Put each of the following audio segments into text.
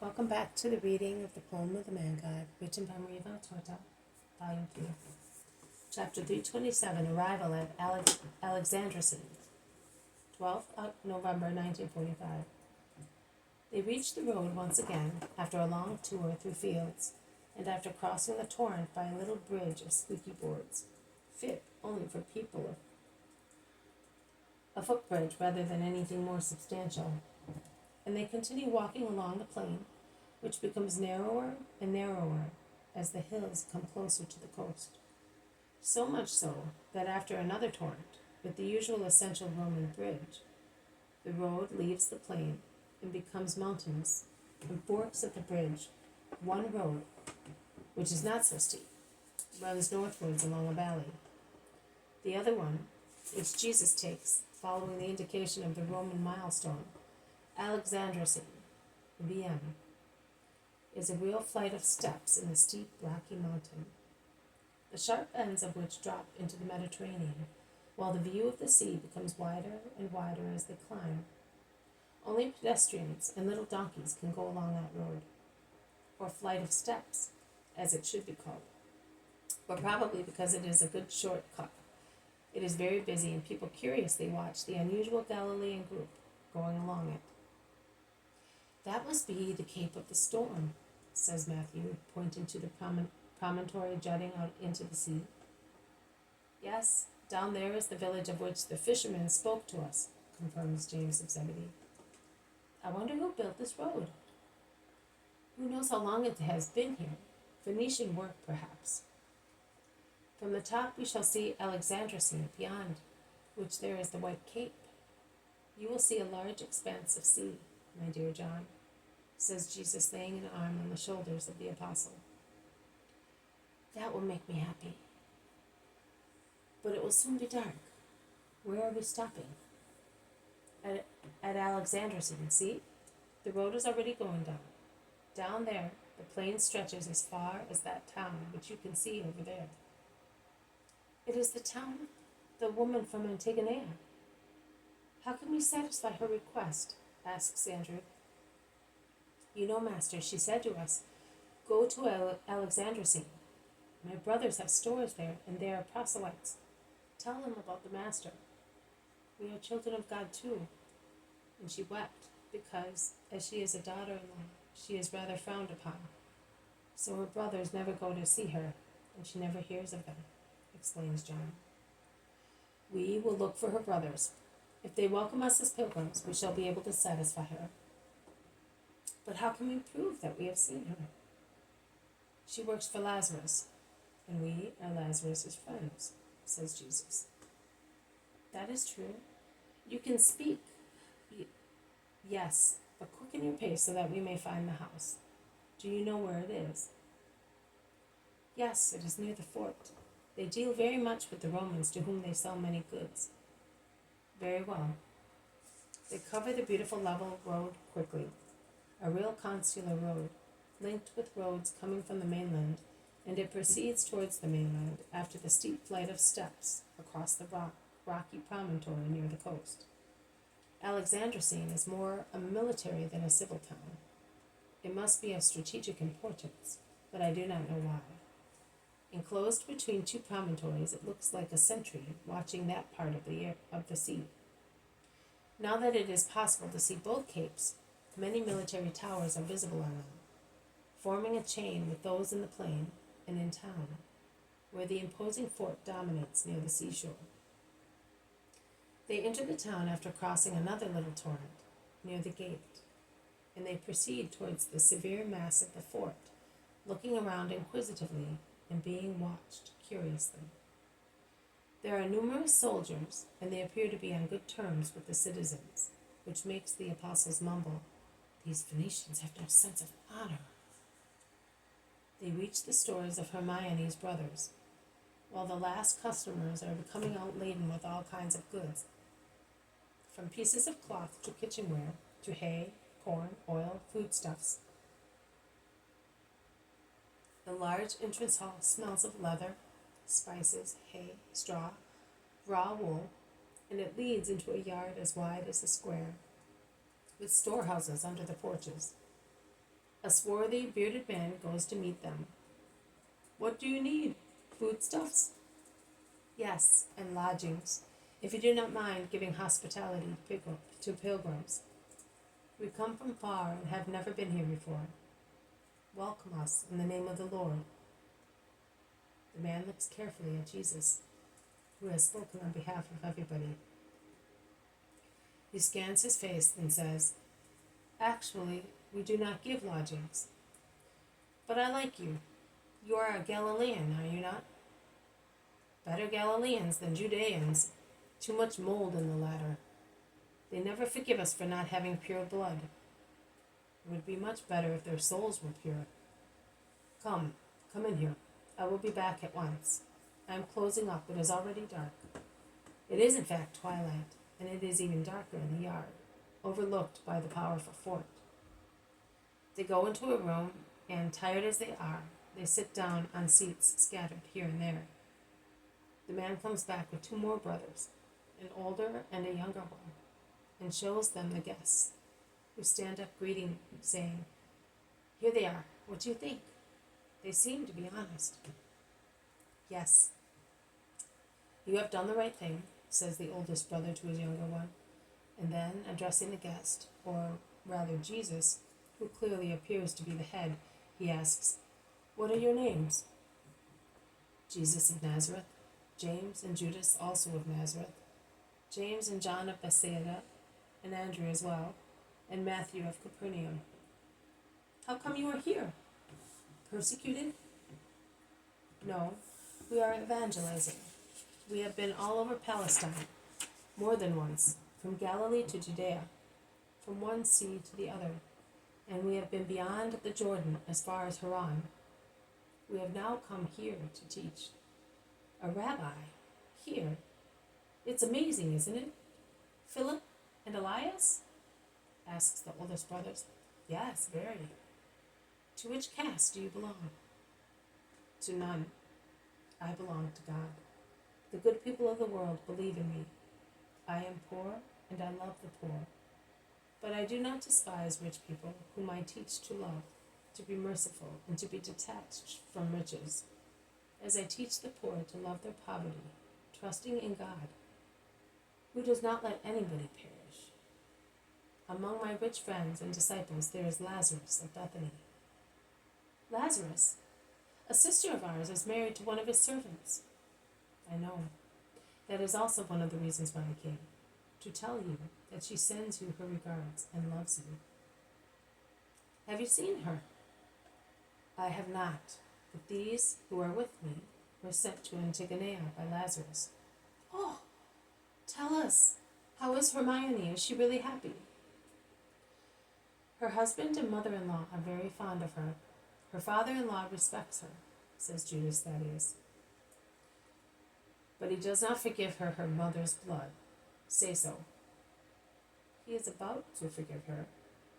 Welcome back to the reading of the poem of the Man God, written by Maria Valtorta, Volume 3. Chapter 327, Arrival at Alexandroscene, 12th November 1945. They reached the road once again, after a long tour through fields, and after crossing the torrent by a little bridge of squeaky boards, fit only for people, a footbridge rather than anything more substantial. And they continue walking along the plain, which becomes narrower and narrower as the hills come closer to the coast. So much so that after another torrent, with the usual essential Roman bridge, the road leaves the plain and becomes mountainous, and forks at the bridge. One road, which is not so steep, runs northwards along a valley. The other one, which Jesus takes, following the indication of the Roman milestone, Alexandroscene, VM, is a real flight of steps in the steep rocky mountain, the sharp ends of which drop into the Mediterranean, while the view of the sea becomes wider and wider as they climb. Only pedestrians and little donkeys can go along that road, or flight of steps, as it should be called, but probably because it is a good short cut. It is very busy, and people curiously watch the unusual Galilean group going along it. That must be the Cape of the Storm, says Matthew, pointing to the promontory jutting out into the sea. Yes, down there is the village of which the fishermen spoke to us, confirms James of Zebedee. I wonder who built this road. Who knows how long it has been here? Phoenician work, perhaps. From the top we shall see Alexandroscene beyond, which there is the White Cape. You will see a large expanse of sea, my dear John, says Jesus, laying an arm on the shoulders of the apostle. That will make me happy. But it will soon be dark. Where are we stopping? At Alexandroscene, see? The road is already going down. Down there, the plain stretches as far as that town which you can see over there. It is the town, the woman from Antigone. How can we satisfy her request? Asks Andrew. You know, Master, she said to us, go to Alexandroscene. My brothers have stores there, and they are proselytes. Tell them about the Master. We are children of God too. And she wept, because, as she is a daughter-in-law, she is rather frowned upon. So her brothers never go to see her, and she never hears of them, explains John. We will look for her brothers. If they welcome us as pilgrims, we shall be able to satisfy her. But how can we prove that we have seen her? She works for Lazarus, and we are Lazarus' friends, says Jesus. That is true. You can speak. Yes, but quicken your pace so that we may find the house. Do you know where it is? Yes, it is near the fort. They deal very much with the Romans, to whom they sell many goods. Very well. They cover the beautiful level road quickly, a real consular road, linked with roads coming from the mainland, and it proceeds towards the mainland after the steep flight of steps across the rocky promontory near the coast. Alexandroscene is more a military than a civil town. It must be of strategic importance, but I do not know why. Enclosed between two promontories, it looks like a sentry watching that part of the sea. Now that it is possible to see both capes, many military towers are visible on them, forming a chain with those in the plain and in town, where the imposing fort dominates near the seashore. They enter the town after crossing another little torrent near the gate, and they proceed towards the severe mass of the fort, looking around inquisitively and being watched curiously. There are numerous soldiers, and they appear to be on good terms with the citizens, which makes the apostles mumble, "These Phoenicians have no sense of honor." They reach the stores of Hermione's brothers, while the last customers are coming out laden with all kinds of goods, from pieces of cloth to kitchenware, to hay, corn, oil, foodstuffs. The large entrance hall smells of leather, spices, hay, straw, raw wool, and it leads into a yard as wide as a square, with storehouses under the porches. A swarthy, bearded man goes to meet them. What do you need? Foodstuffs? Yes, and lodgings, if you do not mind giving hospitality to pilgrims. We come from far and have never been here before. Welcome us in the name of the Lord. The man looks carefully at Jesus, who has spoken on behalf of everybody. He scans his face and says, Actually, we do not give lodgings. But I like you. You are a Galilean, are you not? Better Galileans than Judeans. Too much mold in the latter. They never forgive us for not having pure blood. It would be much better if their souls were pure. Come in here. I will be back at once. I am closing up. It is already dark. It is in fact twilight, and it is even darker in the yard, overlooked by the powerful fort. They go into a room, and tired as they are, they sit down on seats scattered here and there. The man comes back with two more brothers, an older and a younger one, and shows them the guests, who stand up greeting, saying, Here they are. What do you think? They seem to be honest. Yes. You have done the right thing, says the oldest brother to his younger one, and then, addressing the guest, or rather Jesus, who clearly appears to be the head, he asks, What are your names? Jesus of Nazareth, James and Judas also of Nazareth, James and John of Bethsaida, and Andrew as well, and Matthew of Capernaum. How come you are here? Persecuted? No, we are evangelizing. We have been all over Palestine, more than once, from Galilee to Judea, from one sea to the other, and we have been beyond the Jordan as far as Haran. We have now come here to teach. A rabbi? Here? It's amazing, isn't it? Philip and Elias? Asks the oldest brothers. Yes, very. To which caste do you belong? To none. I belong to God. The good people of the world believe in me. I am poor, and I love the poor. But I do not despise rich people, whom I teach to love, to be merciful, and to be detached from riches, as I teach the poor to love their poverty, trusting in God, who does not let anybody perish. Among my rich friends and disciples there is Lazarus of Bethany. Lazarus? A sister of ours is married to one of his servants. I know. That is also one of the reasons why I came, to tell you that she sends you her regards and loves you. Have you seen her? I have not, but these who are with me were sent to Antigoniea by Lazarus. Oh, tell us, how is Hermione? Is she really happy? Her husband and mother-in-law are very fond of her. Her father-in-law respects her, says Judas Thaddeus. But he does not forgive her her mother's blood. Say so. He is about to forgive her.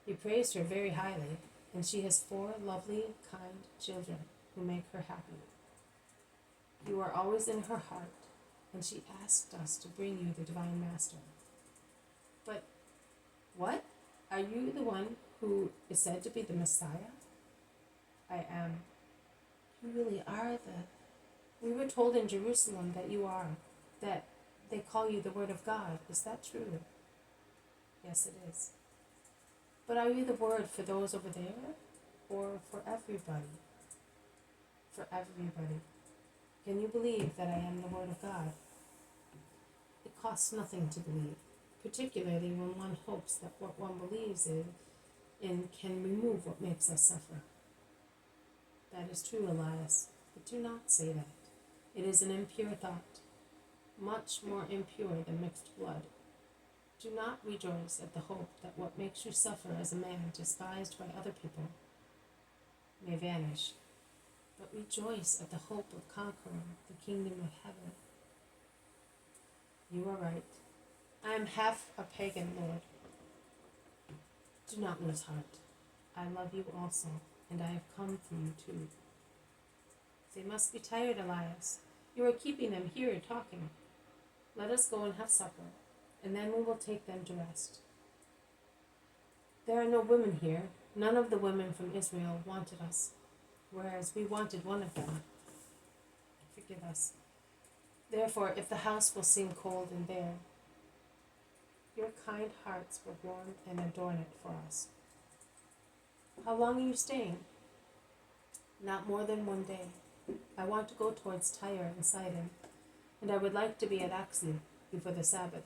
He praised her very highly, and she has 4 lovely, kind children who make her happy. You are always in her heart, and she asked us to bring you the Divine Master. But what? Are you the one who is said to be the Messiah? I am. You really are We were told in Jerusalem that you are, that they call you the Word of God. Is that true? Yes, it is. But are you the Word for those over there, or for everybody? For everybody. Can you believe that I am the Word of God? It costs nothing to believe, particularly when one hopes that what one believes in can remove what makes us suffer. That is true, Elias, but do not say that. It is an impure thought, much more impure than mixed blood. Do not rejoice at the hope that what makes you suffer as a man despised by other people may vanish, but rejoice at the hope of conquering the kingdom of heaven. You are right. I am half a pagan, Lord. Do not lose heart. I love you also, and I have come for you too. They must be tired, Elias. You are keeping them here talking. Let us go and have supper, and then we will take them to rest. There are no women here, None of the women from Israel wanted us, whereas we wanted one of them. Forgive us. Therefore, if the house will seem cold and bare, your kind hearts will warm and adorn it for us. How long are you staying? Not more than one day. I want to go towards Tyre and Sidon, and I would like to be at Axi before the Sabbath.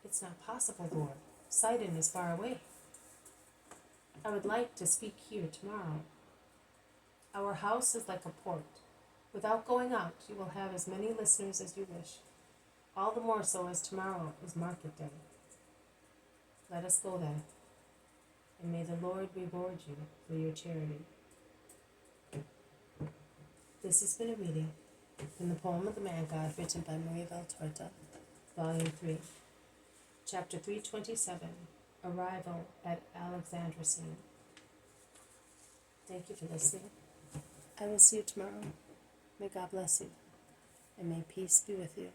It's not possible, Lord. Sidon is far away. I would like to speak here tomorrow. Our house is like a port. Without going out, you will have as many listeners as you wish, all the more so as tomorrow is market day. Let us go then, and may the Lord reward you for your charity. This has been a reading from the poem of the Man God, written by Maria Valtorta, Volume 3, Chapter 327, Arrival at Alexandroscene. Thank you for listening. I will see you tomorrow. May God bless you, and may peace be with you.